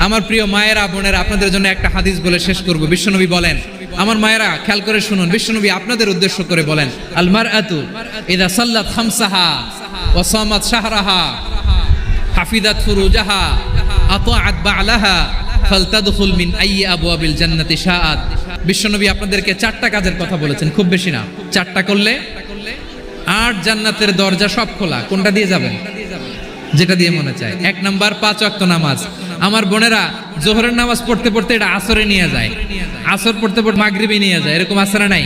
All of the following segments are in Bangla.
আমার প্রিয় মায়েরা বোনেরা, আপনাদের জন্য একটা হাদিস বলে শেষ করব। বিশ্বনবী বলেন, আমার মায়েরা খেয়াল করে শুনুন, বিশ্বনবী আপনাদের উদ্দেশ্য করে বলেন, আল মারআতু ইযা সাল্লাত খামসাহা ওয়া সামাত শাহরাহা হাফিজাত ফুরুজাহা আতাআত বা'লাহা ফালতাদখুল মিন আইয়ি আবওয়াবিল জান্নাতি শাআত। বিশ্বনবী আপনাদেরকে 4টা কাজের কথা বলেছেন, খুব বেশি না, 4টা করলে 8 জান্নাতের দরজা সব খোলা। কোনটা দিয়ে যাবেন? যেটা দিয়ে মনে চায়। 1 নাম্বার 5 ওয়াক্ত নামাজ। আমার বোনেরা জোহরের নামাজ পড়তে পড়তে এটা আসরে নিয়ে যায়, আসর পড়তে পড়তে মাগরিবে নিয়ে যায়, এরকম আছে না নাই?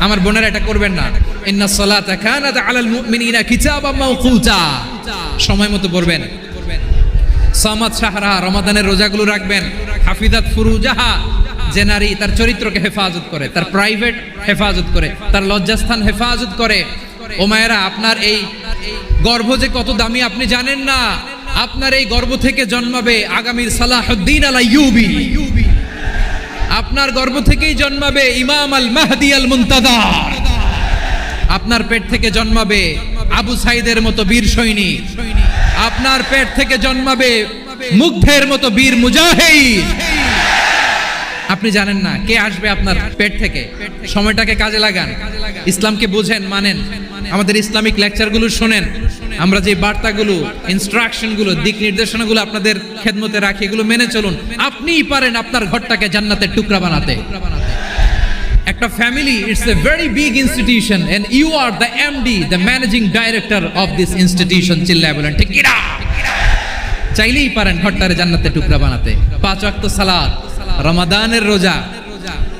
আমার বোনেরা এটা করবেন না। ইন্নাস সালাতা কানাত আলাল মুমিনিনা কিতাবাম মাওকুতা, সময় মতো পড়বেন। সামাত শাহরা, রমাদানের রোজাগুলো রাখবেন। হাফিজাত ফুরুজাহা, যে নারী তার চরিত্রকে হেফাজত করে, তার প্রাইভেট হেফাজত করে, তার লজ্জাস্থান হেফাজত করে। ও মায়েরা, আপনার এই গর্ভ যে কত দামি আপনি জানেন না। আপনার এই গর্ভ থেকে জন্মাবে আগামীর সালাহুদ্দিন আল আইয়ুবী। আপনার গর্ভ থেকেই জন্মাবে ইমাম আল মাহদি আল মুনতাজার। আপনার পেট থেকে জন্মাবে আবু সাইদের মতো বীর সৈনিক। আপনার পেট থেকে জন্মাবে মুগ্ধের মতো বীর মুজাহিদ। আপনি জানেন না কে আসবে আপনার পেট থেকে। সময়টাকে কাজে লাগান, ইসলামকে বুঝেন, মানেন, আমাদের ইসলামিক লেকচারগুলো শোনেন। আমরা যে বার্তাগুলো, ইনস্ট্রাকশনগুলো, দিক নির্দেশনাগুলো আপনাদের খেদমতে রাখি, এগুলো মেনে চলুন। আপনিই পারেন আপনার ঘরটাকে জান্নাতের টুকরা বানাতে। একটা family, it's a very big institution and you are the MD, the managing director of this institution. চিল্লায় বলেন ঠিক কিনা? চাইলেই পারেন ঘরটারে জান্নাতের টুকরা বানাতে। 5 ওয়াক্ত সালাত, রমাদানের রোজা,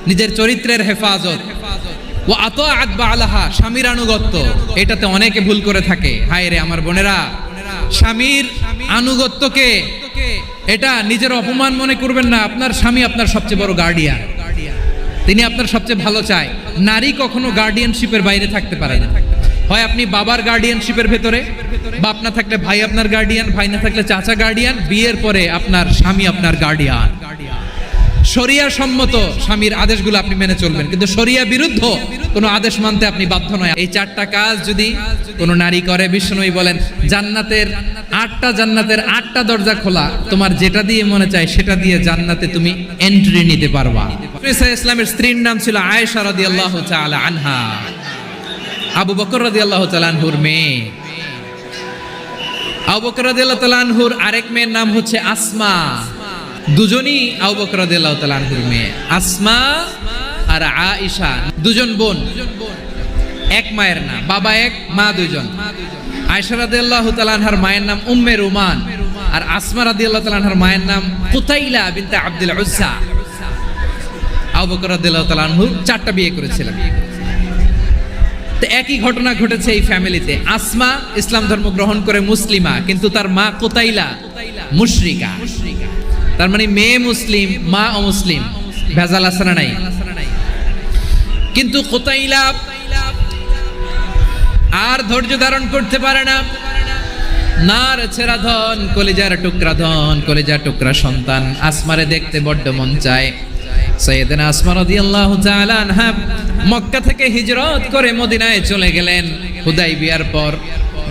নিজের চরিত্রের হেফাজত, ও আতাআত বা'লাহা, স্বামীর আনুগত্য। এটাতে অনেকে ভুল করে থাকে। হায় রে আমার বোনেরা, স্বামীর আনুগত্যকে এটা নিজের অপমান মনে করবেন না। আপনার স্বামী আপনার সবচেয়ে বড় গার্ডিয়ান, তিনি আপনার সবচেয়ে ভালো চায়। নারী কখনো গার্ডিয়ানশিপের বাইরে থাকতে পারে না। হয় আপনি বাবার গার্ডিয়ানশিপের ভেতরে, বাপ না থাকলে ভাই আপনার গার্ডিয়ান, ভাই না থাকলে চাচা গার্ডিয়ান, বিয়ের পরে আপনার স্বামী আপনার গার্ডিয়ান। শরিয়া সম্মত স্বামীর আদেশগুলো আপনি মেনে চলবেন, কিন্তু শরিয়া বিরুদ্ধ কোনো আদেশ মানতে আপনি বাধ্য নয়। এই 4টা কাজ যদি কোনো নারী করে, বিশ্বনবী বলেন জান্নাতের 8টা দরজা খোলা। তোমার যেটা দিয়ে মনে চায় সেটা দিয়ে জান্নাতে তুমি এন্ট্রি নিতে পারবা। ইসলামের স্ত্রীর নাম ছিল আয়েশা রাদিয়াল্লাহু তাআলা আনহা, আবু বকর রাদিয়াল্লাহু তাআলা আনহুর মেয়ে। আবু বকর রাদিয়াল্লাহু তাআলা আনহুর আরেক মেয়ের নাম হচ্ছে আসমা। দুজনই আবু বকর রাদিয়াল্লাহু তাআলা আনহুর মেয়ে। আসমা আর আয়েশা দুজন বোন, এক মায়ের না, বাবা এক, মা দুইজন। আয়েশা রাদিয়াল্লাহু তাআলা আনহার মায়ের নাম উম্মে রুমান, আর আসমা রাদিয়াল্লাহু তাআলা আনহার মায়ের নাম কুতাইলা বিনতে আব্দুল উজ্জা। আবু বকর রাদিয়াল্লাহু তাআলা আনহু 4টা বিয়ে করেছিলেন। তো একই ঘটনা ঘটেছে এই ফ্যামিলিতে। আসমা ইসলাম ধর্ম গ্রহণ করে মুসলিমা, কিন্তু তার মা কুতাইলা মুশরিকা। তার মানে মেয়ে মুসলিম, মা অমুসলিম। ভেজাল আছে না নাই? কিন্তু কুতাইলা আর ধৈর্য ধারণ করতে পারে না। নার ছেঁড়া ধন, কলিজার টুকরা ধন, কলিজার টুকরা সন্তান আসমারে দেখতে বড্ড মন চায়। সাইয়েদনা আসমা রাদিয়াল্লাহু তাআলা আনহা মক্কা থেকে হিজরত করে মদিনায় চলে গেলেন। হুদাইবিয়ার পর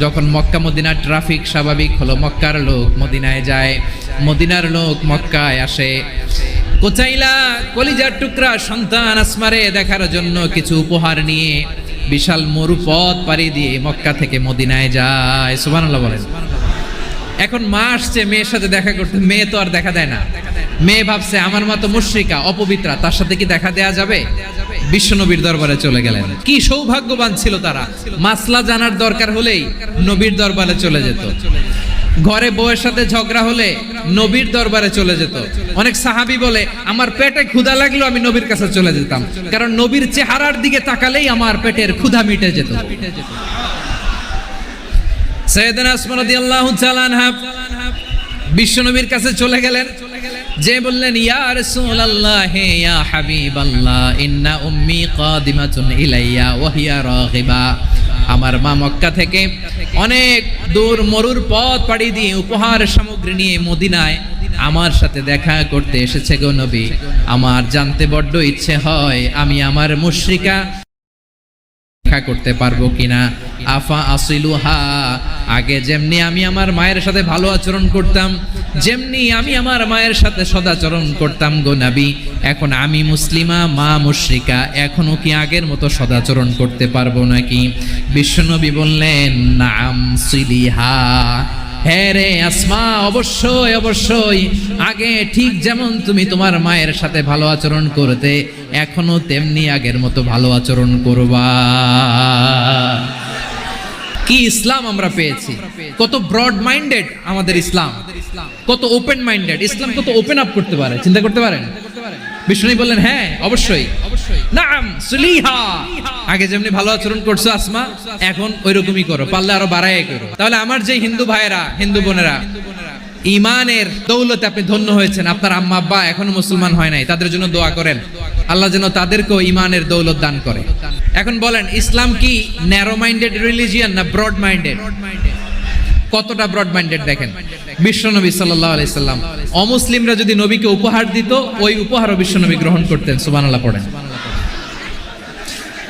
যখন মক্কা মদিনার ট্রাফিক স্বাভাবিক হলো, মক্কার লোক মদিনায় যায়, মদিনার লোক মক্কায় আসে। কুতাইলা কলিজার টুকরা সন্তান আসমারে দেখার জন্য কিছু উপহার নিয়ে বিশাল মরুপথ পাড়ি দিয়ে মক্কা থেকে মদিনায় যায়। সুবহানাল্লাহ বলেন। এখন মা আসছে মেয়ের সাথে দেখা করতে, মেয়ে তো আর দেখা দেয় না। মেয়ে ভাবছে আমার মা তো মুশরিকা, অপবিত্রা, তার সাথে কি দেখা দেয়া যাবে? বিশ্বনবীর দরবারে চলে গেলেন। কি সৌভাগ্যবান ছিল তারা! মাসলা জানার দরকার হলেই নবীর দরবারে চলে যেত। ঘরে বউয়ের সাথে ঝগড়া হলে নবীর দরবারে চলে যেত। অনেক সাহাবী বলে আমার পেটে ক্ষুধা লাগলো আমি নবীর কাছে চলে যেতাম, কারণ নবীর চেহারার দিকে তাকালেই আমার পেটের ক্ষুধা মিটে যেত। সাইয়েদনা আসমা রাদিয়াল্লাহু তাআলা আনহা বিশ্বনবীর কাছে চলে গেলেন, যে বললেন ইয়া রাসূলুল্লাহ ইয়া হাবিবাল্লাহ ইন্না উম্মি কাদিমাতুন ইলাইয়া ওয়া হিয়া রাগিবা। আমার মা মক্কা থেকে অনেক দূর মরুর পথ পাড়ি দিয়ে উপহার সামগ্রী নিয়ে মদিনায় আমার সাথে দেখা করতে এসেছে গো নবী। আমার জানতে বড্ড ইচ্ছে হয় আমি আমার মুশরিকা দেখা করতে পারবো কিনা। আফা আসিলুহা আগে যেমনি আমি আমার মায়ের সাথে ভালো আচরণ করতাম, যেমনি আমি আমার মায়ের সাথে সদাচরণ করতাম গো নবী, এখন আমি মুসলিমা, মা মুশরিকা, এখনো কি আগের মতো সদাচরণ করতে পারবো নাকি? বিশ্বনবী বললেন, নাম সিলিহা, হ্যাঁ রে আসমা, অবশ্যই অবশ্যই, আগে ঠিক যেমন তুমি তোমার মায়ের সাথে ভালো আচরণ করতে, এখনো তেমনি আগের মতো ভালো আচরণ করবা। কি ইসলাম আমরা পেয়েছি! কত ব্রড মাইন্ডেড আমাদের ইসলাম, কত ওপেন মাইন্ডেড ইসলাম, কত ওপেন আপ করতে পারে, চিন্তা করতে পারেন? বিষ্ণু বললেন, হ্যাঁ অবশ্যই, নাম সুলিহা, আগে যেমনি ভালো আচরণ করছো আসমা, এখন ওইরকমই করো, পারলে আরো বাড়ায় করো। তাহলে আমার যে হিন্দু ভাইয়েরা, হিন্দু বোনেরা, ইমানের দৌলতে আপনি ধন্য হয়েছেন, আপনার আম্মা আব্বা এখনো মুসলমান হয় নাই, তাদের জন্য দোয়া করেন, আল্লাহ যেন তাদেরকেও ইমানের দৌলত দান করে। এখন বলেন, ইসলাম কি ন্যারো মাইন্ডেড রিলিজিয়ান না ব্রড মাইন্ডেড? কতটা ব্রড মাইন্ডেড দেখেন। বিশ্বনবী সাল্লাল্লাহু আলাইহি সাল্লাম, অমুসলিমরা যদি নবীকে উপহার দিত, ওই উপহারও বিশ্বনবী গ্রহণ করতেন। সুবহানাল্লাহ পড়েন।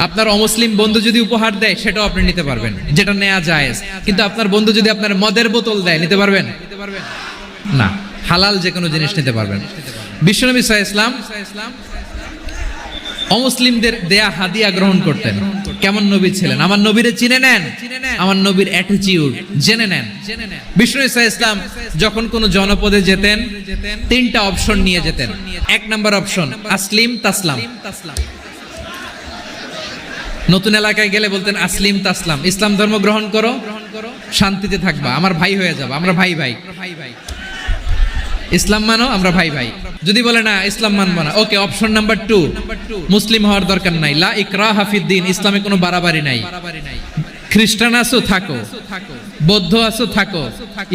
আপনার অমুসলিম বন্ধু যদি উপহার দেয়, সেটাও আপনি নিতে পারবেন, যেটা নেওয়া জায়েজ। কিন্তু আপনার বন্ধু যদি আপনার মদের বোতল দেয়, নিতে পারবেন না? হালাল যে কোনো জিনিস নিতে পারবেন। বিশ্বনবী সাল্লাল্লাহু আলাইহি ওয়াসাল্লাম অমুসলিমদের দেয়া হাদিয়া গ্রহণ করতেন। কেমন নবী ছিলেন! আমার নবীরে চিনে নেন, আমার নবীর অ্যাটিটিউড জেনে নেন। বিষ্ণু ইসলাম যখন কোন জনপদে যেতেন, তিনটা অপশন নিয়ে যেতেন। এক নাম্বার অপশন, আসলিম তাসলাম। নতুন এলাকায় গেলে বলতেন আসলিম তাসলাম, ইসলাম ধর্ম গ্রহণ করো, শান্তিতে থাকবা, আমার ভাই হয়ে যাবে, আমরা ভাই ভাই। ইসলাম মানো, আমরা ভাই ভাই। যদি বলে না ইসলাম মানবো না, ওকে, অপশন নাম্বার 2, মুসলিম হওয়ার দরকার নাই, লা ইকরাহা ফিদ্দিন, ইসলামে কোনো বাড়াবাড়ি নাই। খ্রিস্টান আছো থাকো, বৌদ্ধ আছো থাকো,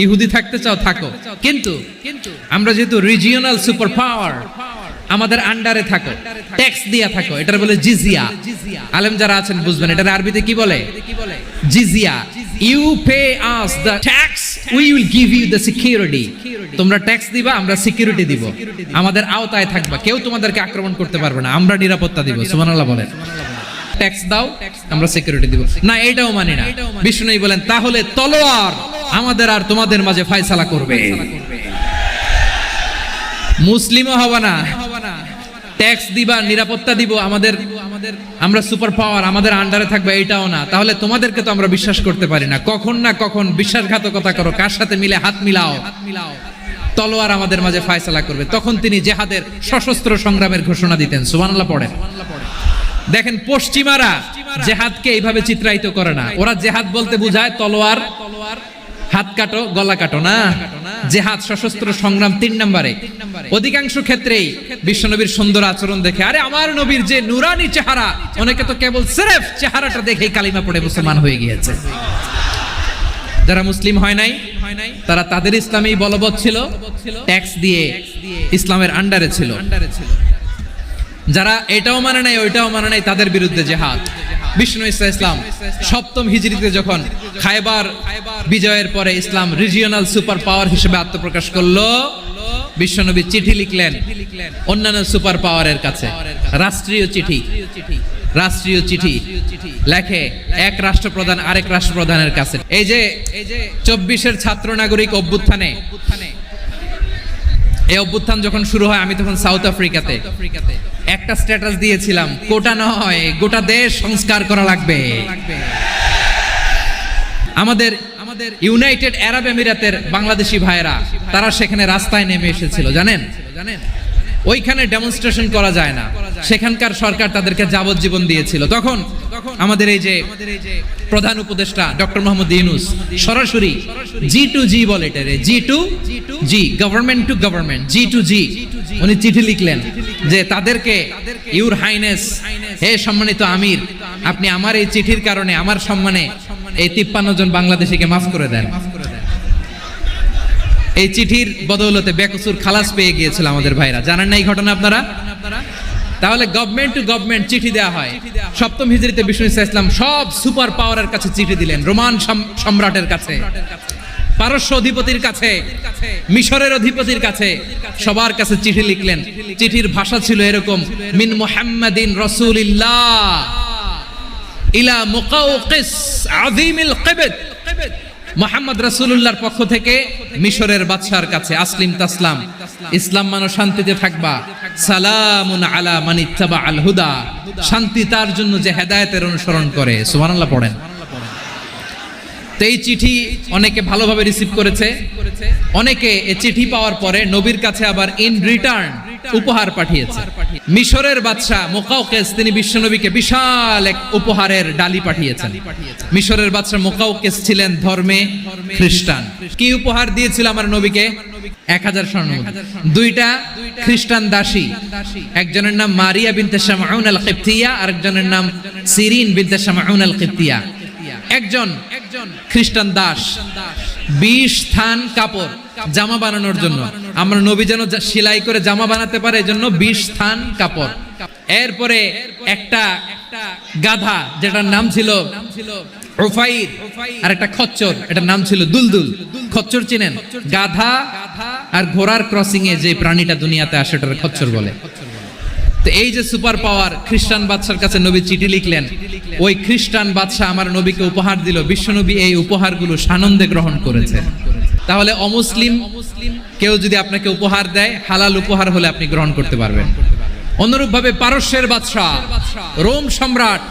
ইহুদি থাকতে চাও থাকো, কিন্তু আমরা যেহেতু রিজিওনাল সুপার পাওয়ার, আমাদের আন্ডারে থাকো, ট্যাক্স দিয়া থাকো, এটার বলে জিজিয়া। আলেম যারা আছেন বুঝবেন, এটার আরবিতে কি বলে? জিজিয়া। You pay us the tax, we will give you the security. তোমরা ট্যাক্স দিবা, আমরা সিকিউরিটি দিব, আমাদের আওতায় থাকবা, কেউ তোমাদেরকে আক্রমণ করতে পারবে না, আমরা নিরাপত্তা দিব। সুবহানাল্লাহ বলেন। ট্যাক্স দাও, আমরা সিকিউরিটি দিব। না, এটাও মানি না। বিষ্ণু বলেন, তাহলে তলোয়ার আমাদের আর তোমাদের মাঝে ফয়সালা করবে। মুসলিমও হবা না, ট্যাক্স দিবা, নিরাপত্তা দিব, আমরা সুপার পাওয়ার, আমাদের আন্ডারে থাকবে, এইটাও না। তাহলে তোমাদেরকে তো আমরা বিশ্বাস করতে পারি না, কখন না কখন বিশ্বাসঘাতকতা করো, কার সাথে মিলে হাত মিলাও, তলোয়ার আমাদের মাঝে ফয়সালা করবে। তখন তিনি জিহাদের সশস্ত্র সংগ্রামের ঘোষণা দিতেন। সুবহানাল্লাহ পড়েন। দেখেন, পশ্চিমারা জিহাদকে এইভাবে চিত্রায়িত করে না। ওরা জিহাদ বলতে বোঝায় তলোয়ার, হাত কাটো, গলা কাটো, না। জিহাদ সশস্ত্র সংগ্রাম 3 নম্বরে। অধিকাংশ ক্ষেত্রেই বিশ্বনবীর সুন্দর আচরণ দেখে, আরে আমার নবীর যে নুরানি চেহারা, অনেকে তো কেবল সিরেফ চেহারাটা দেখেই কালিমা পড়ে মুসলমান হয়ে গিয়েছে। যারা মুসলিম হয় নাই, তারা তাদের ইসলামেই বলবৎ ছিল, ট্যাক্স দিয়ে ইসলামের আন্ডারে ছিল। যারা এটাও মানে নাই, ওইটাও মানে নাই, তাদের বিরুদ্ধে জিহাদ। বিষ্ণু ইসলাম 7ম হিজরিতে যখন খায়বার বিজয়ের পরে ইসলাম রিজিওনাল সুপার পাওয়ার হিসেবে আত্মপ্রকাশ করলো, বিশ্বনবী চিঠি লিখলেন অন্যান্য সুপার পাওয়ারের কাছে, রাষ্ট্রীয় চিঠি লেখে এক রাষ্ট্রপ্রধান আরেক রাষ্ট্রপ্রধানের কাছে। এই যে 24-এর ছাত্র নাগরিক অভ্যুত্থানে, এই অভ্যুত্থান যখন শুরু হয়, আমি তখন সাউথ আফ্রিকাতে একটা স্ট্যাটাস দিয়েছিলাম, কোটা নয়, গোটা দেশ সংস্কার করা লাগবে। আমাদের ইউনাইটেড আরব আমিরাতের বাংলাদেশি ভাইরা, তারা সেখানে রাস্তায় নেমে এসেছিল, জানেন? ওইখানে ডেমনস্ট্রেশন করা যায় না, সেখানকার সরকার তাদেরকে যাবজ্জীবন দিয়েছিল। তখন আমাদের এই যে প্রধান উপদেষ্টা ডক্টর মোহাম্মদ ইউনূস সরাসরি G2G বলে, এটারে G2G, government to government, G2G, উনি চিঠি লিখলেন যে তাদেরকে, ইউর হাইনেস, হে সম্মানিত আমির, আপনি আমার এই চিঠির কারণে আমার সম্মানে এই 53 জন বাংলাদেশিকে মাফ করে দেন। এই চিঠির বদৌলতে বেকসুর খালাস পেয়ে গিয়েছিল আমাদের ভাইরা। জানেন না এই ঘটনা আপনারা? তাহলে গভর্নমেন্ট টু গভর্নমেন্ট চিঠি দেওয়া হয়। 7ম হিজরিতে বিষ্ণু ইসলাম সব সুপার পাওয়ারের কাছে চিঠি দিলেন, রোমান সম্রাটের কাছে, পারস্য অধিপতির কাছে, মিশরের অধিপতির কাছে, সবার কাছে চিঠি লিখলেন। চিঠির ভাষা ছিল এরকম, মিন মুহাম্মাদিন রাসূলিল্লাহ ইলা মুকাওকিস আযীমিল কিবত মুহাম্মদ রাসূলুল্লাহর পক্ষ থেকে মিশরের বাদশার কাছে, আসলিম তাসলাম, ইসলাম মানো শান্তিতে থাকবা, সালামুন আলা মান ইত্তাবা আল হুদা, শান্তি তার জন্য যে হেদায়েতের অনুসরণ করে। সুবহানাল্লাহ পড়েন। তো এই চিঠি অনেকে ভালোভাবে রিসিভ করেছে, অনেকে এই চিঠি পাওয়ার পরে নবীর কাছে আবার ইন রিটার্ন উপহার পাঠিয়েছে। মিশরের বাদশা মুকাউকিস তিনি বিশ্বনবীকে বিশাল এক উপহারের ডালি পাঠিয়েছেন। মিশরের বাদশা মুকাউকিস ছিলেন ধর্মে খ্রিস্টান। কি উপহার দিয়েছিল আমার নবীকে? 1000 স্বর্ণমুদ্রা, 2টা খ্রিস্টান দাসী, একজনের নাম মারিয়া বিনতে শামউন আল কিবতিয়া, আরেকজনের নাম সিরিন বিনতে শামউন আল কিবতিয়া। একজন খ্রিস্টান দাস 20 থান কাপড় জামা বানানোর জন্য, আমরা নবী যেন সেলাই করে জামা বানাতে পারে এজন্য 20 থান কাপড়। এরপরে একটা গাধা যেটার নাম ছিল উফাইর, আর একটা খচ্চর এটার নাম ছিল দুলদুল। খচ্চর চিনেন? গাধা আর ঘোড়ার ক্রসিং এ যে প্রাণীটা দুনিয়াতে আসে ওটার খচ্চর বলে। তো এই যে সুপার পাওয়ার খ্রিস্টান বাদশার কাছে নবী চিঠি লিখলেন, ওই খ্রিস্টান বাদশা আমার নবীকে উপহার দিল। বিশ্বনবী এই উপহারগুলো সানন্দে গ্রহণ করেছে। তাহলে অমুসলিম কেউ যদি আপনাকে উপহার দেয়, হালাল উপহার হলে আপনি গ্রহণ করতে পারবেন। অনুরূপভাবে পারস্যের বাদশা, রোম সম্রাট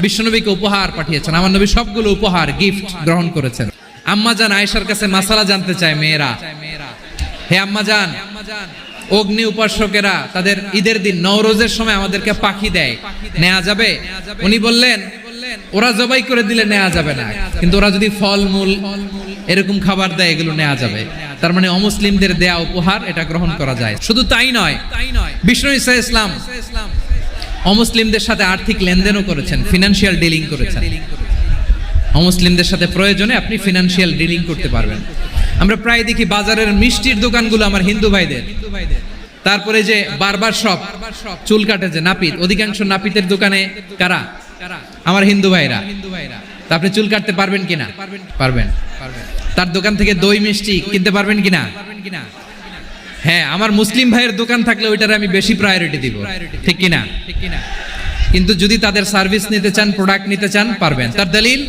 বিশ্বনবীকে উপহার পাঠিয়েছেন। আমার নবী সবগুলো উপহার গিফট গ্রহণ করেছেন। আম্মা জান আয়েশার কাছে মাসালা জানতে চায় মেয়েরা, হে আম্মা জান, অগ্নি উপাসকেরা তাদের ঈদের দিন নওরোজের সময় আমাদেরকে পাখি দেয়, নেওয়া যাবে? উনি বললেন ওরা জবাই করে দিলে নেওয়া যাবে না, কিন্তু ওরা যদি ফলমূল এরকম খাবার দেয় এগুলো নেওয়া যাবে। তার মানে অমুসলিমদের দেয়া উপহার এটা গ্রহণ করা যায়। শুধু তাই নয়, বিষ্ণু ঈসা ইসলাম অমুসলিমদের সাথে আর্থিক লেনদেনও করেছেন, ফিনান্সিয়াল ডিলিং করেছেন। অমুসলিমদের সাথে প্রয়োজনে আপনি ফিনান্সিয়াল ডিলিং করতে পারবেন। আমরা প্রায় দেখি বাজারের মিষ্টির দোকানগুলো আমার হিন্দু ভাইদের, তারপরে যে বারবার শপ, চুল কাটে যে নাপিত, অধিকাংশ নাপিতের দোকানে কারা? আমার হিন্দু ভাইরা। তা আপনি চুল কাটতে পারবেন কিনা? পারবেন। তার দোকান থেকে দই মিষ্টি কিনতে পারবেন কিনা? হ্যাঁ, আমার মুসলিম ভাইয়ের দোকান থাকলে ওইটারে আমি বেশি প্রায়োরিটি দিব, ঠিক কিনা? কিন্তু যদি তাদের সার্ভিস নিতে চান, প্রোডাক্ট নিতে চান, পারবেন। তার দলিল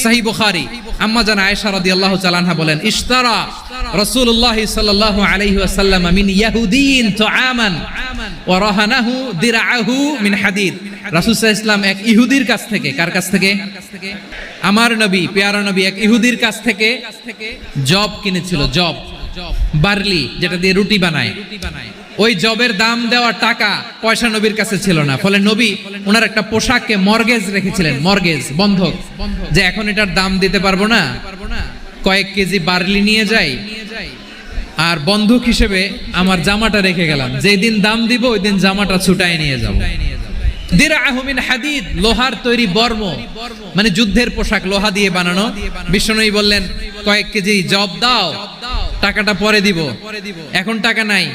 সহিহ বুখারী, আম্মা জান আয়েশা রাদিয়াল্লাহু তাআলা আনহা বলেন, ইশতারা রাসূলুল্লাহ সাল্লাল্লাহু আলাইহি ওয়াসাল্লাম মিন ইয়াহুদিয়িন তুআমান ওয়া রাহানাহু দিরআহু মিন হাদিদ। রাসূল সাল্লাল্লাহু আলাইহি ওয়াসাল্লাম এক ইহুদির কাছ থেকে, কার কাছ থেকে? আমার নবী, পেয়ারা নবী এক ইহুদির কাছ থেকে জব কিনেছিল। জব, বার্লি, যেটা দিয়ে রুটি বানায়। ওই জবের দাম দেওয়ার টাকা পয়সা নবীর কাছে ছিল না, ফলে নবী ওনার একটা পোশাককে মর্গেজ রেখেছিলেন, মর্গেজ, বন্ধক, যে এখন এটার দাম দিতে পারবো না, কয়েক কেজি বার্লি নিয়ে যাই আর বন্ধক হিসেবে আমার জামাটা রেখে গেলাম, যেই দিন দাম দিব ওই দিন জামাটা ছুটায় নিয়ে যাব। দিরআহু মিন হাদিদ, লোহার তৈরি বর্ম, মানে যুদ্ধের পোশাক, লোহা দিয়ে বানানো। বিষ্ণুই বললেন কয়েক কেজি জব দাও, টাকাটা পরে দিব, এখন টাকা নাই,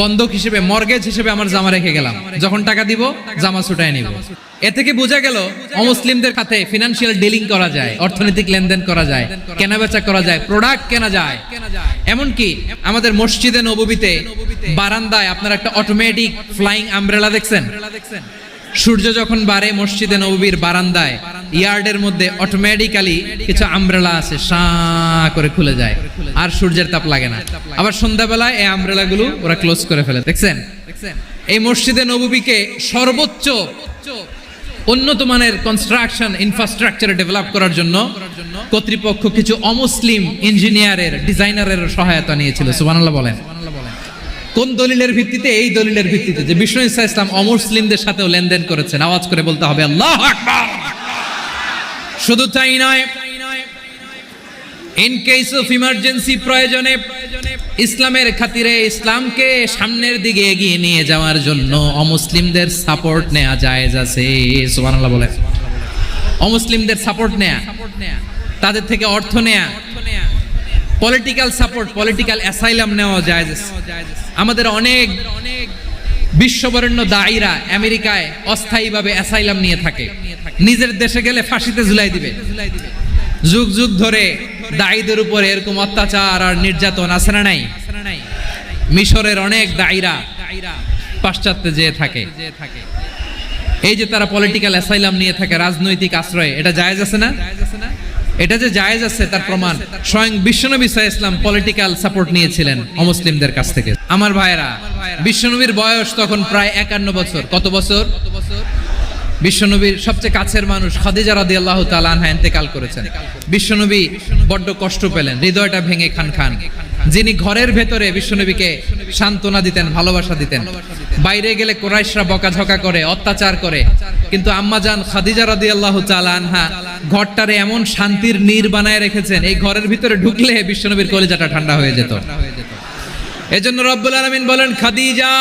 বন্ধক হিসেবে, মর্গেজ হিসেবে আমার জামা রেখে গেলাম, যখন টাকা দিব জামা ছুটায় নিব। এ থেকে বোঝা গেল অমুসলিমদের সাথে ফিনান্সিয়াল ডিলিং করা যায়, অর্থনৈতিক লেনদেন করা যায়, কেনাবেচা করা যায়, প্রোডাক্ট কেনা যায়। এমনকি আমাদের মসজিদে নববীতে বারান্দায় আপনারা একটা অটোমেটিক ফ্লাইং আমব্রেলা দেখছেন? সূর্য যখন বাড়ে মসজিদে নববীর বারান্দায় ইয়ার্ডের মধ্যে অটোমেটিক্যালি কিছু আমব্রেলা আছে, শাঁ করে খুলে যায়, আর সূর্যের তাপ লাগে না। আবার সন্ধ্যাবেলায় এই আমব্রেলা গুলো ওরা ক্লোজ করে ফেলে, দেখছেন? এই মসজিদে নববীকে সর্বোচ্চ উন্নত মানের কনস্ট্রাকশন ইনফ্রাস্ট্রাকচার ডেভেলপ করার জন্য কর্তৃপক্ষ কিছু অমুসলিম ইঞ্জিনিয়ারের, ডিজাইনারের সহায়তা নিয়েছিল। সুবহানাল্লাহ বলেন। কোন দলিলের ভিত্তিতে? এই দলিলের ভিত্তিতে যে বিষ্ণু ঈসা ইসলাম অমুসলিমদের সাথেও লেনদেন করেছেন। আওয়াজ করে বলতে হবে আল্লাহু আকবার। শুধু তাই নয়, ইন কেস অফ ইমার্জেন্সি, প্রয়োজনে ইসলামের খাতিরে, ইসলামকে সামনের দিকে এগিয়ে নিয়ে যাওয়ার জন্য অমুসলিমদের সাপোর্ট নেওয়া জায়েজ আছে। সুবহানাল্লাহ বলেন। অমুসলিমদের সাপোর্ট নেয়া, তাদের থেকে অর্থ নেয়া, পলিটিক্যাল সাপোর্ট, পলিটিক্যাল অ্যাসাইলাম নেওয়া জায়েজ। আমাদের অনেক বিশ্ববরেণ্য দায়ীরা আমেরিকায় অস্থায়ীভাবে অ্যাসাইলাম নিয়ে থাকে, নিজের দেশে গেলে ফাঁসিতে ঝুলাই দিবে। যুগ যুগ ধরে দায়ীদের উপরে এরকম অত্যাচার আর নির্যাতন আছে না নাই? মিশরের অনেক দায়ীরা পাশ্চাত্যে যেয়ে থাকে, এই যে তারা পলিটিক্যাল অ্যাসাইলাম নিয়ে থাকে, রাজনৈতিক আশ্রয়, এটা জায়েজ আছে না? এটা যে জায়েজ আছে তার প্রমাণ স্বয়ং বিশ্বনবী সাল্লাল্লাহু আলাইহি ওয়াসাল্লাম পলিটিক্যাল সাপোর্ট নিয়েছিলেন অমুসলিমদের কাছ থেকে। আমার ভাইরা, বিশ্বনবীর বয়স তখন প্রায় 51 বছর। কত বছর? বিশ্বনবীর সবচেয়ে কাছের মানুষ খাদিজা রাদিয়াল্লাহু তাআলা আনহা ইন্তেকাল করেছেন। বিশ্বনবী বড্ড কষ্ট পেলেন, হৃদয়টা ভেঙে খান খান। যিনি ঘরের ভেতরে বিশ্বনবীকে সান্ত্বনা দিতেন, ভালোবাসা দিতেন, বাইরে গেলে কুরাইশরা বকাঝকা করে, অত্যাচার করে, কিন্তু আম্মাজান খাদিজা রাদিয়াল্লাহু তাআলা আনহা ঘরটারে এমন শান্তির নীড় বানায় রেখেছেন, এই ঘরের ভিতরে ঢুকলে বিশ্বনবীর কলিজাটা ঠান্ডা হয়ে যেত। এজন্য রব্বুল আলামিন বলেন, খাদিজা,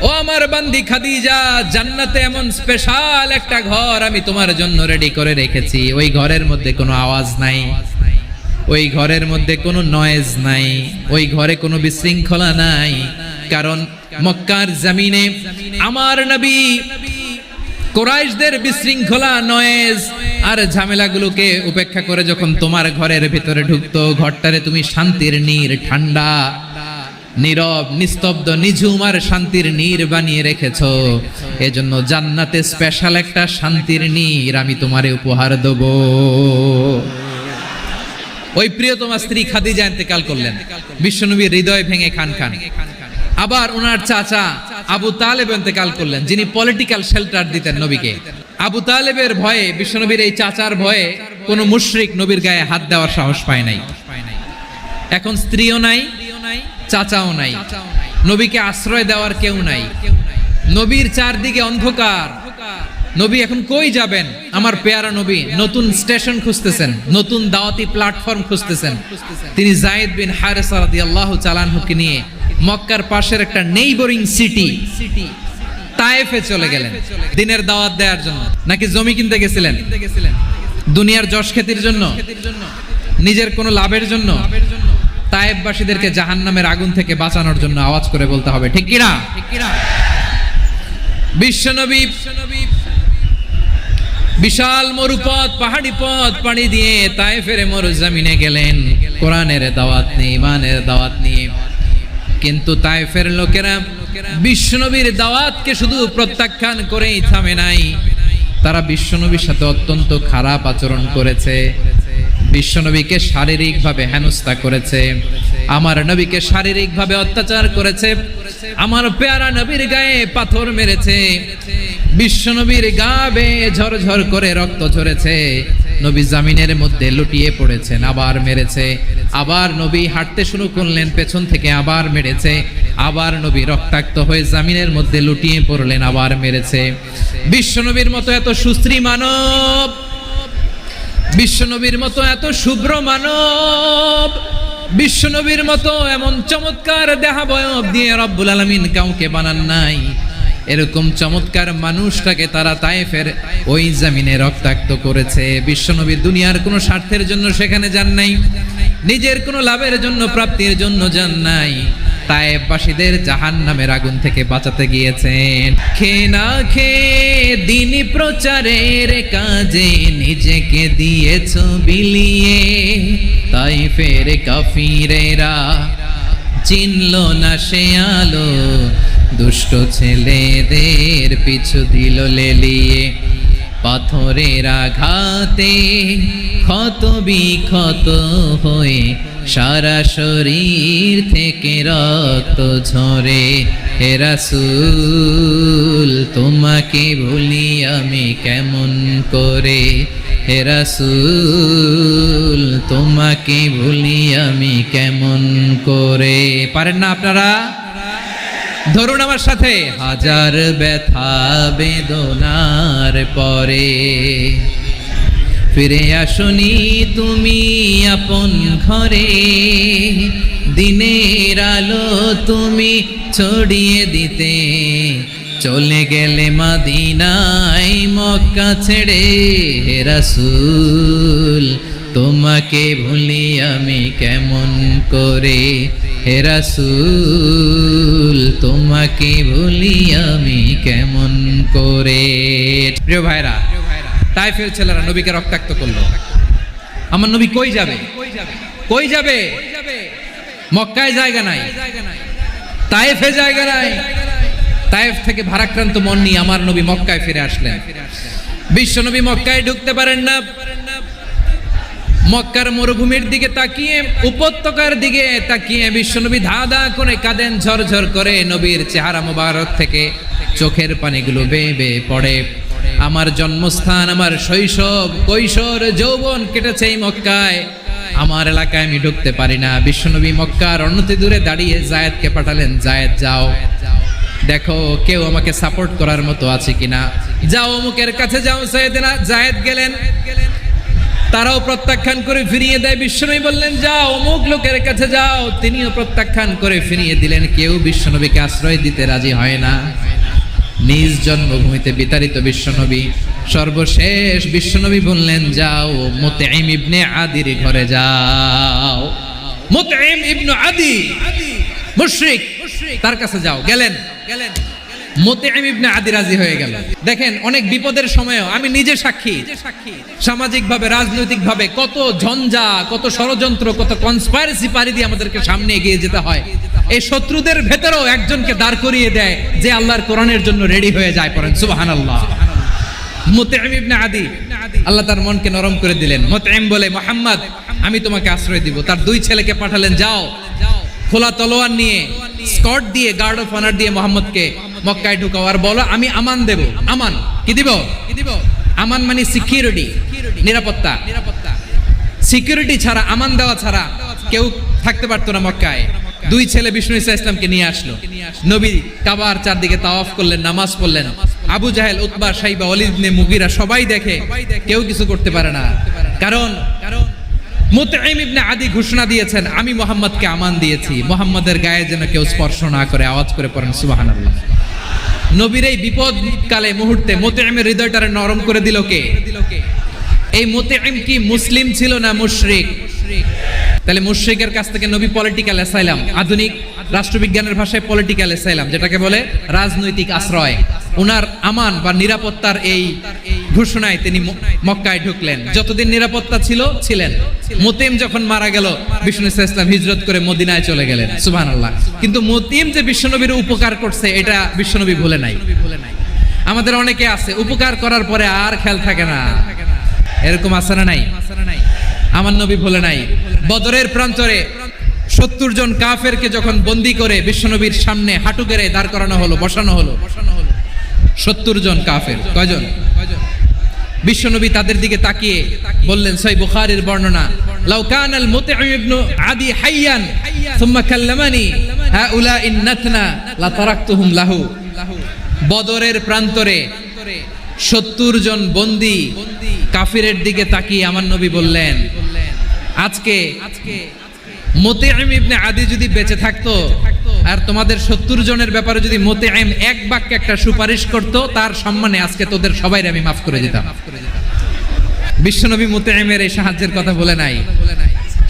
ও আমার বান্দি খাদিজা, জান্নাতে এমন স্পেশাল একটা ঘর আমি তোমার জন্য রেডি করে রেখেছি। ওই ঘরের মধ্যে কোনো আওয়াজ নাই, ওই ঘরের মধ্যে কোনো নয়েজ নাই, ওই ঘরে কোনো বিশৃঙ্খলা নাই। কারণ মক্কার জমিনে আমার নবী কুরাইশদের বিশৃঙ্খলা, নয়েজ আর ঝামেলাগুলোকে উপেক্ষা করে যখন তোমার ঘরের ভিতরে ঢুকতো, ঘরটারে তুমি শান্তির নীড়, ঠান্ডা, নীরব, নিস্তব্ধ, নিঝুম আর শান্তির নীড় বানিয়ে রেখেছো। এজন্য জান্নাতে স্পেশাল একটা শান্তির নীড় আমি তোমারে উপহার দেব। ওই প্রিয়তমা স্ত্রী খাদিজা ইন্তেকাল করলেন, বিশ্বনবীর হৃদয় ভেঙে খান খান। আবার ওনার চাচা আবু তালেব ইন্তেকাল করলেন, যিনি পলিটিক্যাল শেল্টার দিতেন নবীকে। আবু তালেবের ভয়ে, বিশ্বনবীর এই চাচার ভয়ে কোন মুশরিক নবীর গায়ে হাত দেওয়ার সাহস পায় নাই। এখন স্ত্রীও নাই, চাচাও নাই, নবীকে আশ্রয় দেওয়ার কেউ নাই। নবীর চারদিকে অন্ধকার, নবী এখন কই যাবেন? আমার পেয়ারা নবী নতুন স্টেশন খুঁজতেছেন, নতুন দাওয়াতি প্ল্যাটফর্ম খুঁজতেছেন। তিনি যায়েদ বিন হারেসা রাদিয়াল্লাহু তাআলা আনহুকে নিয়ে মক্কার পাশের একটা নেইবরিং সিটি তায়েফে চলে গেলেন দিনের দাওয়াত দেওয়ার জন্য। নাকি জমি কিনতে গেছিলেন? দুনিয়ার যশ খ্যাতির জন্য, নিজের কোনো লাভের জন্য? তায়েফবাসীদেরকে জাহান্নামের আগুন থেকে বাঁচানোর জন্য। আওয়াজ করে বলতে হবে ঠিক কিনা? বিশ্বনবী বিশাল মরুপথ, পাহাড়ি পথ পাড়ি দিয়ে তায়েফের মরুজমিনে গেলেন কোরআনের দাওয়াত নিয়ে, ইমানের দাওয়াত নিয়ে। কিন্তু তায়েফের লোকেরা বিশ্বনবীর দাওয়াতকে শুধু প্রত্যাখ্যান করেই থামে নাই, তারা বিশ্বনবীর সাথে অত্যন্ত খারাপ আচরণ করেছে। বিশ্বনবীকে শারীরিকভাবে হেনস্থা করেছে, আমার নবীকে শারীরিকভাবে অত্যাচার করেছে, আমার পেয়ারা নবীর গায়ে পাথর মেরেছে, বিশ্বনবীর গা বেয়ে ঝরঝর করে রক্ত ঝরেছে, নবী জামিনের মধ্যে লুটিয়ে পড়েছেন, আবার মেরেছে, আবার নবী হাঁটতে শুরু করলেন, পেছন থেকে আবার মেরেছে, আবার নবী রক্তাক্ত হয়ে জামিনের মধ্যে লুটিয়ে পড়লেন, আবার মেরেছে। বিশ্বনবীর মতো এত সুশ্রী মানব, বিশ্বনবীর মতো এত শুভ্র মানব, বিশ্বনবীর মতো এমন চমৎকার দেহাবয়ব দিয়ে রব্বুল আলামিন কাউকে বানান নাই। এরকম চমৎকার মানুষটাকে তারা তায়েফের ওই জমিনে রক্তাক্ত করেছে। বিশ্বনবী দুনিয়ার কোনো স্বার্থের জন্য সেখানে যান নাই, নিজের কোনো লাভের জন্য, প্রাপ্তির জন্য যান নাই, তায়েফবাসীদের জাহান্নামের আগুন থেকে বাঁচাতে গিয়েছেন। খেয়ে না খেয়ে দ্বীনি প্রচারের কাজে নিজেকে দিয়েছ বিলিয়ে, তায়েফের কাফিরেরা চিনল না সে আলো, দুষ্ট ছেলেদের পিছু দিল লেলিয়ে, পাথরের আঘাতে ক্ষত বিক্ষত হয়ে সারা শরীর থেকে রক্ত ঝরে। হে রাসূল তোমাকে ভুলি আমি কেমন করে, হে রাসূল তোমাকে ভুলি আমি কেমন করে। পারেন না আপনারা? ধরুন আমার সাথে। হাজার ব্যথা বেদনার পরে ফিরে আসনি তুমি আপন ঘরে, দিনের আলো তুমি ছড়িয়ে দিতে, চলে গেলে মদিনায় মক্কা ছেড়ে। হে রাসূল তোমাকে ভুলি আমি কেমন করে, হে রাসূল তোমাকে ভুলি আমি কেমন করে। প্রিয় ভাইরা, তায়েফের ছেলেরা নবীকে রক্তাক্ত করলো। আমার নবী কই যাবে? কই যাবে? মক্কায় জায়গা নাই, তায়েফে জায়গা নাই। তায়েফ থেকে ভারাক্রান্ত মন নিয়ে আমার নবী মক্কায় ফিরে আসলেন। বিশ্ব নবী মক্কায় ঢুকতে পারেন না, মক্কার মরুভূমির দিকে তাকিয়ে, উপত্যকার দিকে তাকিয়ে বিশ্বনবী ধাঁধা করে কাঁদেন, ঝরঝর করে। নবীর চেহারা মোবারক থেকে চোখের পানিগুলো বেয়ে বেয়ে পড়ে। আমার জন্মস্থান, আমার শৈশব, কৈশোর, যৌবন কেটেছে এই মক্কায়। আমার এলাকায় আমি ঢুকতে পারি না। বিশ্বনবী মক্কার অনতি দূরে দাঁড়িয়ে জায়েদকে পাঠালেন, জায়েদ যাও, দেখো কেউ আমাকে সাপোর্ট করার মতো আছে কিনা, যাও অমুকের কাছে যাও। জায়েদ গেলেন, তারাও প্রত্যাখ্যান করে ফিরিয়ে দেয়। বিশ্বনবী বললেন যাও অমুক লোকের কাছে যাও, তিনিও প্রত্যাখ্যান করে ফিরিয়ে দিলেন। কেউ বিশ্বনবীকে আশ্রয় দিতে রাজি হয় না। নিজ জন্মভূমিতে বিতাড়িত বিশ্বনবী, সর্বশেষ বিশ্বনবী বললেন যাও মুতঈম ইবনে আদির ঘরে যাও। মুতঈম ইবনে আদি মুশরিক, তার কাছে যাও। গেলেন, মুতঈম ইবনে আদি রাজি হয়ে গেল। দেখেন অনেক বিপদের সময়ও আমি নিজে সাক্ষী, সামাজিকভাবে রাজনৈতিকভাবে কত ঝঞ্ঝা, কত ষড়যন্ত্র, কত কনস্পাইরেসি পারি দিয়ে আমাদেরকে সামনে এগিয়ে যেতে হয়। এই শত্রুদের ভেতরেও একজনকে দাঁড় করিয়ে দেয় যে আল্লাহর কোরআনের জন্য রেডি হয়ে যায়। পড়েন সুবহানাল্লাহ। মুতঈম ইবনে আদি, আল্লাহ তার মনকে নরম করে দিলেন। মুতঈম বলে মুহাম্মদ আমি তোমাকে আশ্রয় দিব। তার দুই ছেলেকে পাঠালেন, যাও খোলা তলোয়ার নিয়ে, স্কট দিয়ে, গার্ড অফ অনার দিয়ে মুহাম্মদকে মক্কায় ঢুকাও আর বলো আমি আমান দেব। আমান কি দিব? আমান মানে সিকিউরিটি, নিরাপত্তা। সিকিউরিটি ছাড়া, আমান দেওয়া ছাড়া কেউ থাকতে পারতো না মক্কায়। দুই ছেলে বিষ্ণু ইসা ইসলামকে নিয়ে আসলো। নবী কাবার চারদিকে তাওয়াফ করলেন, নামাজ পড়লেন। আবু জাহেল, উতবা, শাইবা, ওয়ালিদ ইবনে মুগীরা সবাই দেখে, কেউ কিছু করতে পারে না। কারণ মুতঈম ইবনে আদি ঘোষণা দিয়েছেন আমি মুহাম্মদকে আমান দিয়েছি, মুহাম্মদের গায়ে যেন কেউ স্পর্শ না করে। আওয়াজ করে পড়েন সুবহানাল্লাহ। নবীর এই বিপদ কালে মুহূর্তে মুতঈমের হৃদয়টারে নরম করে দিল কে? এই মুতঈম কি মুসলিম ছিল না মুশরিক? তাহলে মুশরিকের কাছ থেকে নবী পলিটিক্যাল অ্যাসাইলাম, আধুনিক রাষ্ট্রবিজ্ঞানের ভাষায় পলিটিক্যাল অ্যাসাইলাম, যেটাকে বলে রাজনৈতিক আশ্রয়, উনার আমান বা নিরাপত্তার এই ঘোষণায় তিনি মক্কায় ঢুকলেন। যতদিন নিরাপত্তা ছিলেন। মুতঈম যখন মারা গেল, বিষ্ণু ইসলাম হিজরত করে মদিনায় চলে গেলেন। সুবহানাল্লাহ। কিন্তু মুতঈম যে বিশ্বনবীর উপকার করছে এটা বিশ্বনবী ভুলে নাই। আমাদের অনেকে আছে উপকার করার পরে আর খেয়াল থাকে না, এরকম আছে না নাই? আমার নবী ভুলে নাই। বদরের প্রান্তরে 70 জন কাফেরকে যখন বন্দী করে বিশ্বনবীর সামনে হাঁটু গেড়ে দাঁড় করানো হলো, বসানো হলো, 70 জন কাফের। কয়জন? বিশ্বনবী তাদের দিকে তাকিয়ে বললেন, সহিহ বুখারীর বর্ণনা, লাউ কানাল মুতঈম ইবনে আদি হাইয়ান সুম্মা কাল্লামানি হাউলা ইন্নাতনা লা তারাকতুহুম লাহু। বদরের প্রান্তরে 70 জন বন্দী কাফিরের দিকে তাকিয়ে আমার নবী বললেন, আজকে মুতঈম ইবনে আদি যদি বেঁচে থাকতো আর তোমাদের 70 জনের ব্যাপারে যদি মুতঈম এক বাক্যে একটা সুপারিশ করত, তার সম্মানে আজকে তোদের সবাইকে আমি মাফ করে দিতাম। বিশ্বনবী মুতঈমের এই সাহায্যের কথা বলে নাই।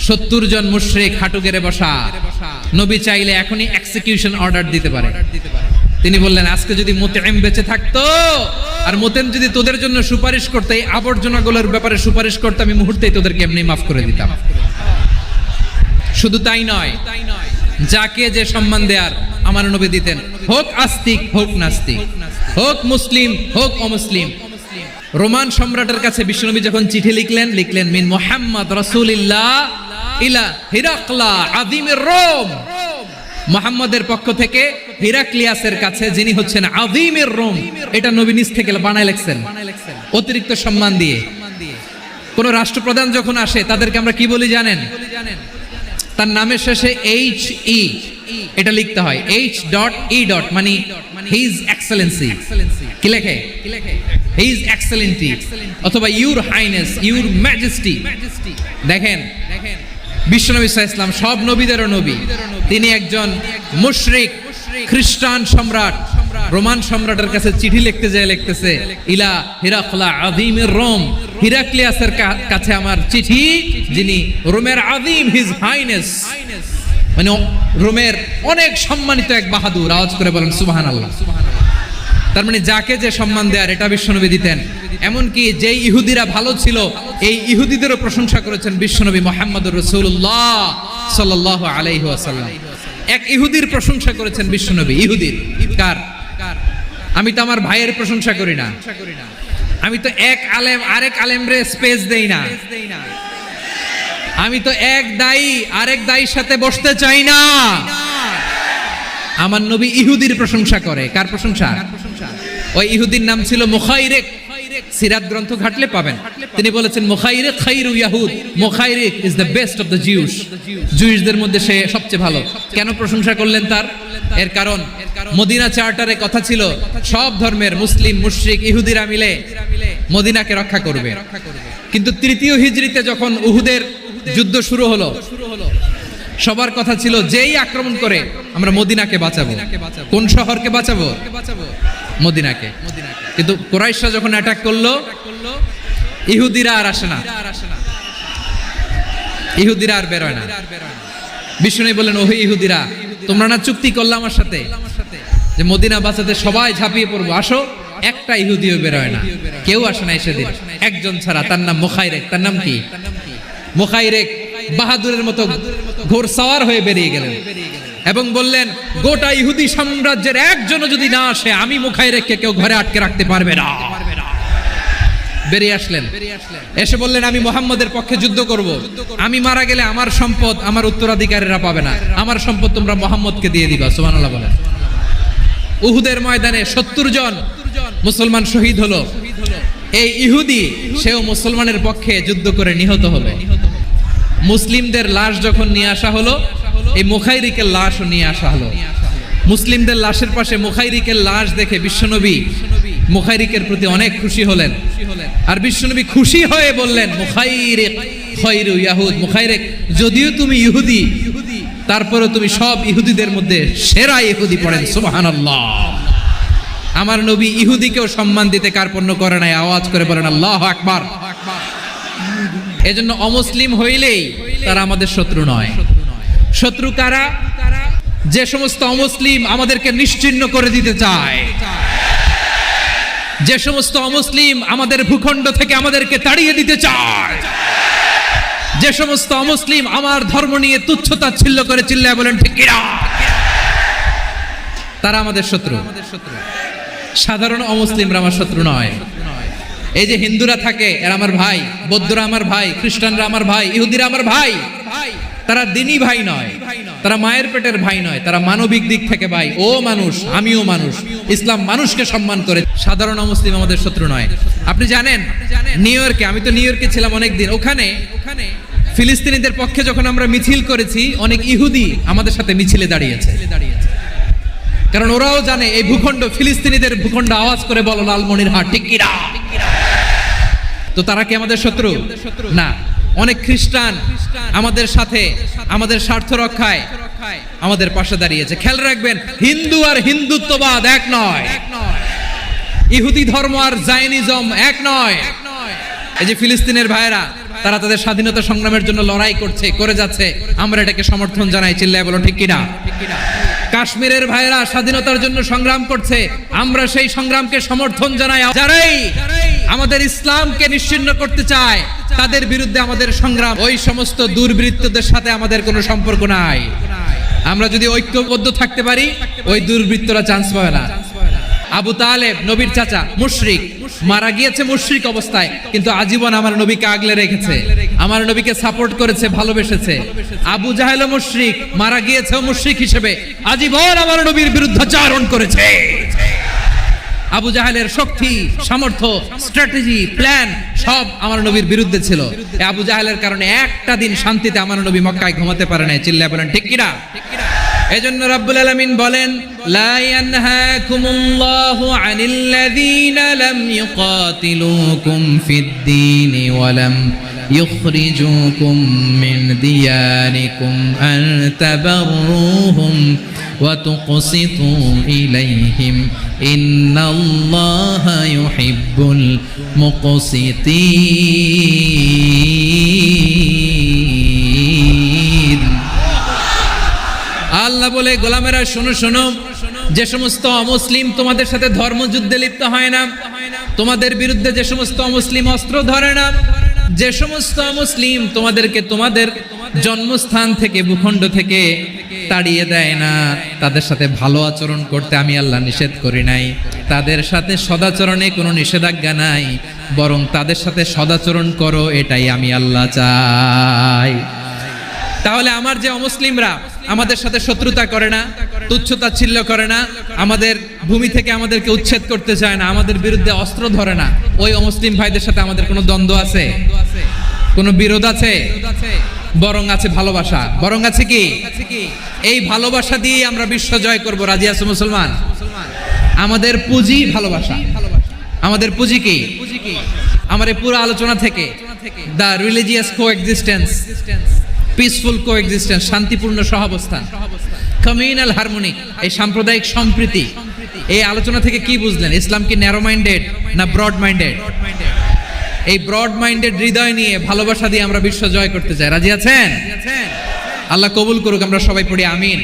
70 জন মুশরিক হাঁটু গেড়ে বসা, নবী চাইলে এখনই এক্সিকিউশন অর্ডার দিতে পারে। তিনি বললেন আজকে যদি মুতঈম বেঁচে থাকতো আর মুতঈম যদি তোদের জন্য সুপারিশ করতে, এই আবর্জনাগুলোর ব্যাপারে সুপারিশ করতে, আমি মুহূর্তেই তোদেরকে এমনি মাফ করে দিতাম। শুধু তাই নয়, যাকে যে সম্মান দেয়ার আমার নবী দিতেন, হোক আস্তিক হোক নাস্তিক, হোক মুসলিম হোক অমুসলিম। রোমান সম্রাটের কাছে বিশ্বনবী যখন চিঠি লিখলেন মিন মুহাম্মদ রাসূলিল্লাহ ইলা হিরাকলা আযীমির রোম, মুহাম্মদের পক্ষ থেকে হিরাক্লিয়াসের কাছে, যিনি হচ্ছেন আযীমির রোম, এটা নবী নিজ থেকে বানায় লিখছেন অতিরিক্ত সম্মান দিয়ে। কোন রাষ্ট্রপ্রধান যখন আসে তাদেরকে আমরা কি বলি জানেন? তার নামের শেষে HE এটা লিখতে হয়, H.E. মানে হিজ এক্সেলেন্সি। কি লেখে? হিজ এক্সেলেন্টি অথবা ইউর হাইনেস, ইউর ম্যাজেস্টি। দেখেন বিশ্বনবী সাল্লাল্লাহু আলাইহি ওয়াসাল্লাম সব নবীদেরও নবী, তিনি একজন মুশরিক খ্রিস্টান সম্রাট রোমান সম্রাটের কাছে চিঠি লিখতে যায়, লিখতেছে ইলা হিরাকলা আযীমির রোম, হিরাক্লিয়াসের কাছে আমার চিঠি, যিনি রোমের আযীম, হিজ হাইনেস, মানে রোমের অনেক সম্মানিত এক বাহাদুর। আওয়াজ করে বলেন সুবহানাল্লাহ। তার মানে যাকে যে সম্মান দেয়ার এটা বিশ্বনবী দিতেন। এমনকি যে ইহুদিরা ভালো ছিল, এই ইহুদিদেরও প্রশংসা করেছেন বিশ্বনবী মুহাম্মদুর রাসূলুল্লাহ সাল্লাল্লাহু আলাইহি ওয়াসাল্লাম। এক ইহুদির প্রশংসা করেছেন বিশ্বনবী। ইহুদির কার? আমি তো আমার ভাইয়ের প্রশংসা করি না, আমি তো এক আলেম আরেক আলেমরে স্পেস দেই না। আমি তো এক দায়ী আরেক দায়ীর সাথে বসতে চাই না। আমার নবী ইহুদির প্রশংসা করে। কার প্রশংসা? ওই ইহুদির নাম ছিল মুখাইরিক। সিরাত গ্রন্থ ঘাটলে পাবেন। তিনি বলেছেন মুখাইরিক খাইরু ইয়াহুদ, মুখাইরিক is the best of the Jews. জুইসদের মধ্যে সে সবচেয়ে ভালো। কেন প্রশংসা করলেন তার? এর কারণ মদিনা চার্টারে কথা ছিল সব ধর্মের মুসলিম, মুশরিক, ইহুদিরা মিলে মদিনাকে রক্ষা করবে। কিন্তু তৃতীয় হিজরিতে যখন উহুদের যুদ্ধ শুরু হলো, সবার কথা ছিল যেই আক্রমণ করে আমরা মদিনাকে বাঁচাবো। কোন শহরকে বাঁচাবো? মদিনাকে। কিন্তু কুরাইশরা যখন অ্যাটাক করলো, ইহুদিরা আর আসে না, ইহুদিরা আর বেরোয় না। বিষ্ণু বললেন, ওহে ইহুদিরা, তোমরা না চুক্তি করলে আমার সাথে যে মদিনা বাঁচাতে সবাই ঝাঁপিয়ে পড়বো, আসো। একটা ইহুদিও বেরোয় না, কেউ আসে না সেদিন, একজন ছাড়া। তার নাম মুখাইরিক। তার নাম কি? মুখাইরিক বাহাদুরের মতো ঘোড়সওয়ার হয়ে বেরিয়ে গেলেন এবং বললেন, গোটা ইহুদি সাম্রাজ্যের একজনও যদি না আসে, আমি মুখাইরিককে কেউ ঘরে আটকে রাখতে পারবে না। বেরিয়ে আসলেন, এসে বললেন, আমি মুহাম্মদের পক্ষে যুদ্ধ করব। আমি মারা গেলে আমার সম্পদ আমার উত্তরাধিকারীরা পাবে না, আমার সম্পদ তোমরা মুহাম্মদকে দিয়ে দিবা। সুবহানাল্লাহ বলেন। উহুদের ময়দানে 70 জন মুসলমান শহীদ হলো। এই ইহুদি সেও মুসলমানের পক্ষে যুদ্ধ করে নিহত হলো। মুসলিমদের লাশ যখন নিয়ে আসা হলো, এই মুখাইরিকের লাশও নিয়ে আসা হলো। মুসলিমদের লাশের পাশে মুখাইরিকের লাশ দেখে বিশ্বনবী মুখাইরিকের প্রতি অনেক খুশি হলেন। আর বিশ্বনবী খুশি হয়ে বললেন, মুখাইরিক খায়রু ইয়াহুদ। মুখাইরিক, যদিও তুমি ইহুদি, তারপরেও তুমি সব ইহুদিদের মধ্যে সেরা ইহুদি। পড়েন সুবহানাল্লাহ। আমার নবী ইহুদিকেও সম্মান দিতে কার্পণ্য করে নাই। আওয়াজ করে বলেন আল্লাহু আকবার। এজন্য অমুসলিম হইলেই তারা আমাদের শত্রু নয়। শত্রু কারা? যে সমস্ত অমুসলিম আমাদেরকে নিশ্চিহ্ন করে দিতে চায়, যে সমস্ত অমুসলিম আমাদের ভূখণ্ড থেকে আমাদেরকে তাড়িয়ে দিতে চায়, যে সমস্ত অমুসলিম আমার ধর্ম নিয়ে তুচ্ছতাচ্ছিল্য করে চিল্লায় বলেন ঠিক কিনা, তারা আমাদের শত্রু। সাধারণ অমুসলিমরা আমার শত্রু নয়। এই যে হিন্দুরা থাকে, এরা আমার ভাই, বৌদ্ধরা আমার ভাই, খ্রিস্টানরা আমার ভাই, ইহুদিরা আমার ভাই। তারা দিনই ভাই নয়, তারা মায়ের পেটের ভাই নয়, তারা মানবিক দিক থেকে ভাই। ও মানুষ, আমিও মানুষ। ইসলাম মানুষকে সম্মান করে। সাধারণ মুসলিম আমাদের শত্রু নয়। আপনি জানেন নিউ ইয়র্কে, আমি তো নিউ ইয়র্কে ছিলাম অনেকদিন, ওখানে ফিলিস্তিনিদের পক্ষে যখন আমরা মিছিল করেছি, অনেক ইহুদি আমাদের সাথে মিছিলে দাঁড়িয়েছে। কারণ ওরাও জানে এই ভূখণ্ড ফিলিস্তিনিদের ভূখণ্ড। আওয়াজ করে বলো লালমনিরহাট ঠিক কিনা। তো তারা কি আমাদের শত্রু? না। অনেক খ্রিস্টান আমাদের সাথে আমাদের স্বার্থ রক্ষায় আমাদের পাশে দাঁড়িয়েছে। খেয়াল রাখবেন, হিন্দু আর হিন্দুত্ববাদ এক নয়, ইহুদি ধর্ম আর জায়নিজম এক নয়। এই যে ফিলিস্তিনের ভাইয়েরা, তারা তাদের স্বাধীনতা সংগ্রামের জন্য লড়াই করছে, করে যাচ্ছে, আমরা এটাকে সমর্থন জানাই। চিল্লায় বলো ঠিক কিনা। কাশ্মীরের ভাইয়েরা স্বাধীনতার জন্য সংগ্রাম করছে, আমরা সেই সংগ্রামকে সমর্থন জানাই। যারাই আমাদের ইসলামকে নিশ্চিহ্ন করতে চায়, তাদের বিরুদ্ধে আমাদের সংগ্রাম। ওই সমস্ত দুর্বৃত্তদের সাথে আমাদের কোনো সম্পর্ক নাই। আমরা যদি ঐক্যবদ্ধ থাকতে পারি, ওই দুর্বৃত্তরা চান্স পাবে না। আবু তালেব নবীর চাচা, মুশরিক, মারা গিয়েছে মুশরিক অবস্থায়, কিন্তু আজীবন আমার নবীকে আগলে রেখেছে, আমার নবীকে সাপোর্ট করেছে, ভালোবেসেছে। আবু জাহেল মুশরিক, মারা গিয়েছে মুশরিক হিসেবে, আজীবন আমার নবীর বিরুদ্ধাচরণ করেছে। আবু জাহেলের শক্তি, সামর্থ্য, স্ট্র্যাটেজি, প্ল্যান সব আমার নবীর বিরুদ্ধে ছিল। এই আবু জাহেলের কারণে একটা দিন শান্তিতে আমার নবী মক্কায় ঘুমাতে পারে নাই। চিল্লায় বলেন ঠিক কিনা। এজন্য রব্বুল আলামিন বলেন, লা ইয়ানহাকুমুল্লাহু আনিল্লাযীনা লাম ইউকাতিলুকুম ফিদ-দীনি ওয়া লাম ইখরিজুকুম মিন দিয়ারিকুম আন তাবাররুহুম ওয়া তুকসিতু ইলাইহিম ইন্নাল্লাহা ইউহিব্বুল মুকসিতিন। আল্লাহ বলে, গোলামেরা শোনো শোনো, যে সমস্ত অমুসলিম তোমাদের সাথে ধর্মযুদ্ধে লিপ্ত হয় না, তোমাদের বিরুদ্ধে যে সমস্ত অমুসলিম অস্ত্র ধরে না, যে সমস্ত মুসলিম তোমাদেরকে তোমাদের জন্মস্থান থেকে, ভূখণ্ড থেকে তাড়িয়ে দেয় না, তাদের সাথে ভালো আচরণ করতে আমি আল্লাহ নিষেধ করি নাই। তাদের সাথে সদাচরণে কোনো নিষেধাজ্ঞা নাই। বরং তাদের সাথে সদাচরণ করো, এটাই আমি আল্লাহ চাই। তাহলে আমার যে অমুসলিমরা আমাদের সাথে শত্রুতা করে না, তুচ্ছতাচ্ছিল্য করে না, আমাদের ভূমি থেকে আমাদেরকে উচ্ছেদ করতে চায় না, আমাদের বিরুদ্ধে অস্ত্র ধরে না, ওই অমুসলিম ভাইদের সাথে আমাদের কোনো দ্বন্দ্ব আছে? কোনো বিরোধ আছে? বরং আছে ভালোবাসা। বরং আছে কি? এই ভালোবাসা দিয়ে আমরা বিশ্ব জয় করব। রাজি আছো মুসলমান? আমাদের পুঁজি ভালোবাসা। আমাদের পুঁজি কি? আমার এই পুরো আলোচনা থেকে the religious coexistence, peaceful coexistence, শান্তিপূর্ণ সহাবস্থান, কমিউনাল হারমোনি, এই সাম্প্রদায়িক সম্প্রীতি, এই আলোচনা থেকে কি বুঝলেন? ইসলাম কি ন্যারো মাইন্ডেড না ব্রড মাইন্ডেড? এই ব্রড মাইন্ডেড হৃদয় নিয়ে ভালোবাসা দিয়ে আমরা বিশ্ব জয় করতে চাই। রাজি আছেন? আল্লাহ কবুল করুক। আমরা সবাই পড়ি আমিন।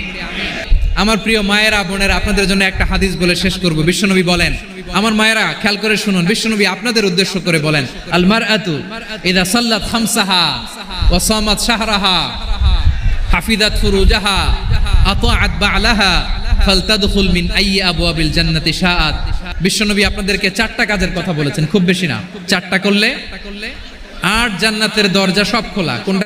আমার প্রিয় মায়েরা, বোনেরা, আপনাদের জন্য একটা হাদিস বলে শেষ করব। বিশ্বনবী বলেন, আমার মায়েরা খেয়াল করে শুনুন, বিশ্বনবী আপনাদের উদ্দেশ্য করে বলেন, আল মারআতু ইযা সাল্লাত খামসাহা ওয়া সামাত শাহরাহা হাফিজাত ফুরুজাহা আতাআত বা'লাহা ফালতাদখুল মিন আইয়ি আবওয়াবিল জান্নাতি শাআত। বিশ্বনবী আপনাদেরকে 4টা কাজের কথা বলেছেন, খুব বেশি না। 4টা করলে 8 জান্নাতের দরজা সব খোলা। কোনটা?